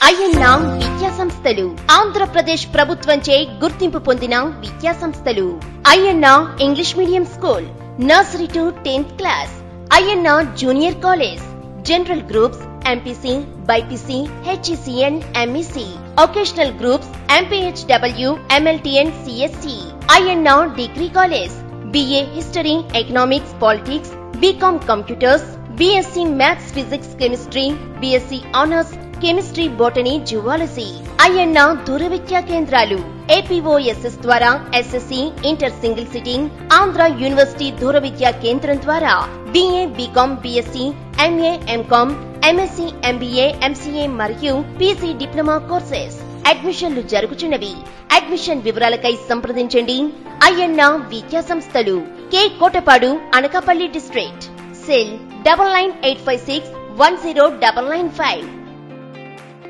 అయ్యన్న విద్యా సంస్థలు ఆంధ్రప్రదేశ్ ప్రభుత్వంచే గుర్తింపు పొందిన విద్యా సంస్థలు. Ayyanna English medium school, nursery to 10th class. Ayyanna junior college, general groups, MPC, BiPC, HECN, MEC, vocational groups, MPHW, MLTN, CSC. Ayyanna degree college, BA history, economics, politics, BCom computers, BSc maths, physics, chemistry, BSc honours chemistry, botany, zoology. Ayyanna దూర విద్యా కేంద్రాలు APOSS ద్వారా SSC, inter single sitting, Andhra university దూర విద్యా కేంద్రం ద్వారా BA, BCom, BSc, MA, MCom, MSc, MBA, MCA మరియు PC diploma courses. అడ్మిషన్లు జరుగుతున్నవి. అడ్మిషన్ వివరాలకై సంప్రదించండి. అయ్యన్న విద్యా సంస్థలు, K Kotapadu, Anakapalli district. Cell 9985610995.